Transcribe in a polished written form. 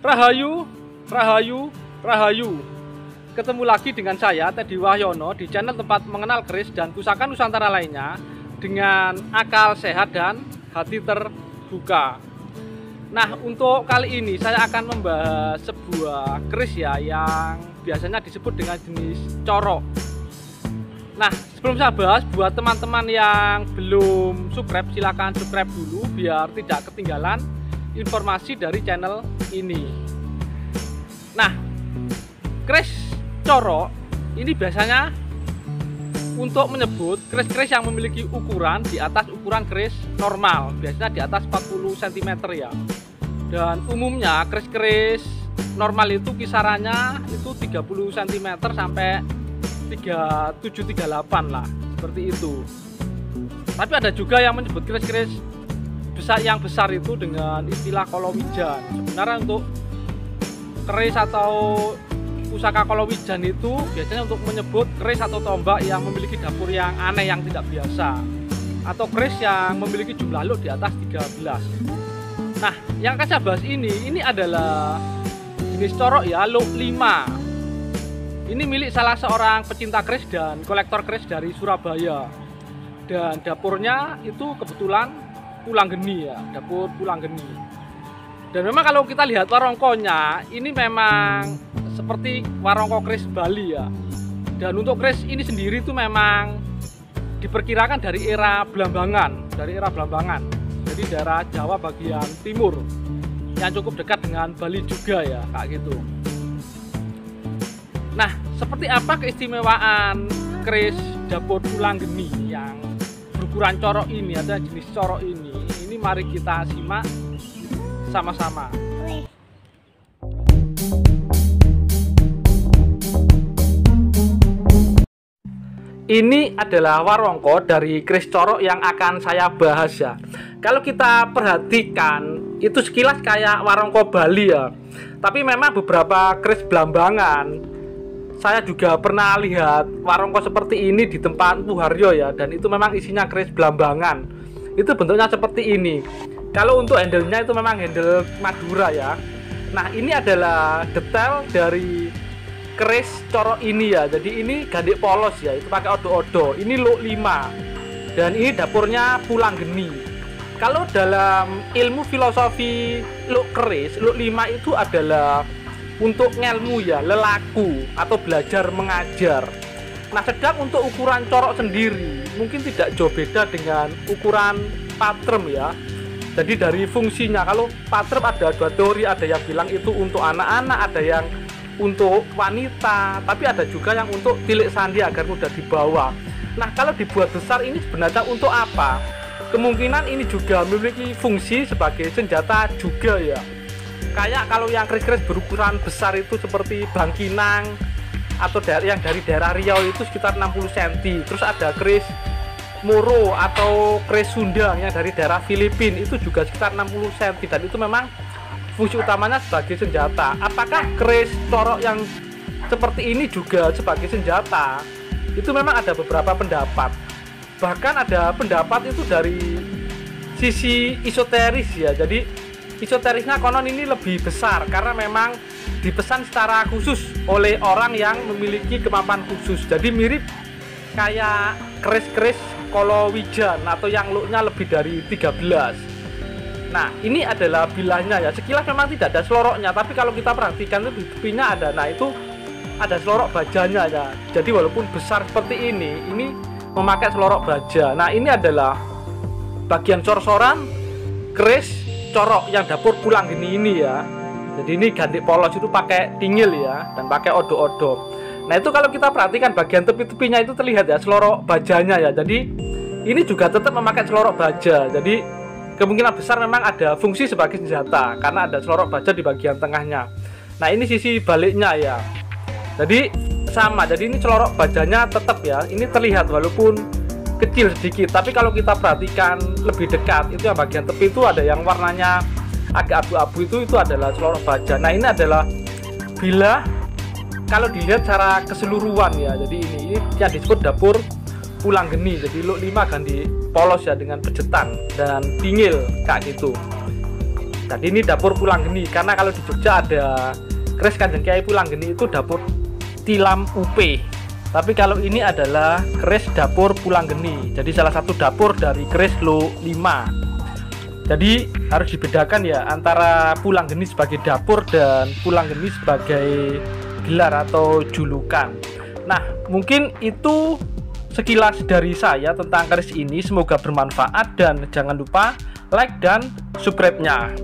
Rahayu, Rahayu, Rahayu. Ketemu lagi dengan saya, Teddy Wahyono, di channel tempat mengenal keris dan pusaka Nusantara lainnya dengan akal sehat dan hati terbuka. Nah, untuk kali ini saya akan membahas sebuah keris ya yang biasanya disebut dengan jenis corok. Nah, sebelum saya bahas, buat teman-teman yang belum subscribe, silahkan subscribe dulu biar tidak ketinggalan informasi dari channel ini. Nah, keris corok ini biasanya untuk menyebut keris-keris yang memiliki ukuran di atas ukuran keris normal, biasanya di atas 40 cm ya. Dan umumnya keris-keris normal itu kisarannya itu 30 cm sampai 37-38 lah, seperti itu. Tapi ada juga yang menyebut keris-keris yang besar itu dengan istilah kolowijan. Sebenarnya untuk keris atau pusaka kolowijan itu biasanya untuk menyebut keris atau tombak yang memiliki dapur yang aneh, yang tidak biasa, atau keris yang memiliki jumlah luk di atas 13. Nah, yang akan saya bahas ini adalah jenis corok ya, luk 5. Ini milik salah seorang pecinta keris dan kolektor keris dari Surabaya. Dan dapurnya itu kebetulan Pulang Geni ya, dapur Pulang Geni. Dan memang kalau kita lihat warongkonya, ini memang seperti warongko keris Bali ya. Dan untuk keris ini sendiri itu memang diperkirakan dari era Blambangan, Jadi daerah Jawa bagian timur yang cukup dekat dengan Bali juga ya, kayak gitu. Nah, seperti apa keistimewaan keris dapur Pulang Geni yang berukuran corok ini, ada jenis corok ini mari kita simak sama-sama. Ini adalah warongko dari keris corok yang akan saya bahas ya. Kalau kita perhatikan, itu sekilas kayak warongko Bali ya. Tapi memang beberapa keris Blambangan, saya juga pernah lihat warongko seperti ini di tempat Mpu Haryo ya. Dan itu memang isinya keris Blambangan. Itu bentuknya seperti ini. Kalau untuk handle-nya itu memang handle Madura ya. Nah, ini adalah detail dari keris corok ini ya. Jadi ini gandik polos ya, itu pakai odo-odo. Ini luk 5. Dan ini dapurnya Pulang Geni. Kalau dalam ilmu filosofi luk keris, luk 5 itu adalah untuk ngelmu ya, lelaku atau belajar mengajar. Nah, sedang untuk ukuran corok sendiri mungkin tidak jauh beda dengan ukuran patrem ya. Jadi dari fungsinya, kalau patrem ada dua teori, ada yang bilang itu untuk anak-anak, ada yang untuk wanita, tapi ada juga yang untuk tilik sandi agar mudah dibawa. Nah, kalau dibuat besar ini sebenarnya untuk apa? Kemungkinan ini juga memiliki fungsi sebagai senjata juga ya. Kayak kalau yang keris-keris berukuran besar itu seperti Bangkinang atau yang dari daerah Riau itu sekitar 60 cm. Terus ada keris Moro atau keris Sunda yang dari daerah Filipina itu juga sekitar 60 cm. Dan itu memang fungsi utamanya sebagai senjata. Apakah keris corok yang seperti ini juga sebagai senjata? Itu memang ada beberapa pendapat. Bahkan ada pendapat itu dari sisi esoteris ya. Jadi esoterisnya konon ini lebih besar karena memang dipesan secara khusus oleh orang yang memiliki kemampuan khusus. Jadi mirip kayak keris-keris kolowijan atau yang luknya lebih dari 13. Nah, ini adalah bilahnya ya. Sekilas memang tidak ada seloroknya, tapi kalau kita perhatikan itu di tepinya ada. Nah, itu ada selorok bajanya ya. Jadi walaupun besar seperti ini memakai selorok baja. Nah, ini adalah bagian cor-coran keris corok yang dapur Pulang Geni ini ya. Jadi ini gandik polos itu pakai tingil ya, dan pakai odo-odo. Nah, itu kalau kita perhatikan bagian tepi-tepinya itu terlihat ya selorok bajanya ya. Jadi ini juga tetap memakai selorok baja. Jadi kemungkinan besar memang ada fungsi sebagai senjata karena ada selorok baja di bagian tengahnya. Nah, ini sisi baliknya ya. Jadi sama. Jadi ini selorok bajanya tetap ya. Ini terlihat walaupun kecil sedikit, tapi kalau kita perhatikan lebih dekat itu yang bagian tepi itu ada yang warnanya agak abu-abu, itu adalah selorok baja. Nah, ini adalah bilah kalau dilihat secara keseluruhan ya. Jadi ini yang disebut dapur Pulang Geni. Jadi luk 5 ganti polos ya dengan pejetan dan tingil kayak gitu. Jadi ini dapur Pulanggeni, karena kalau di Jogja ada keris Kanjeng Kiai Pulanggeni itu dapur tilam UP. Tapi kalau ini adalah keris dapur Pulanggeni. Jadi salah satu dapur dari keris Lo 5. Jadi harus dibedakan ya antara Pulanggeni sebagai dapur dan Pulanggeni sebagai gelar atau julukan. Nah, mungkin itu sekilas dari saya tentang keris ini. Semoga bermanfaat dan jangan lupa like dan subscribe-nya.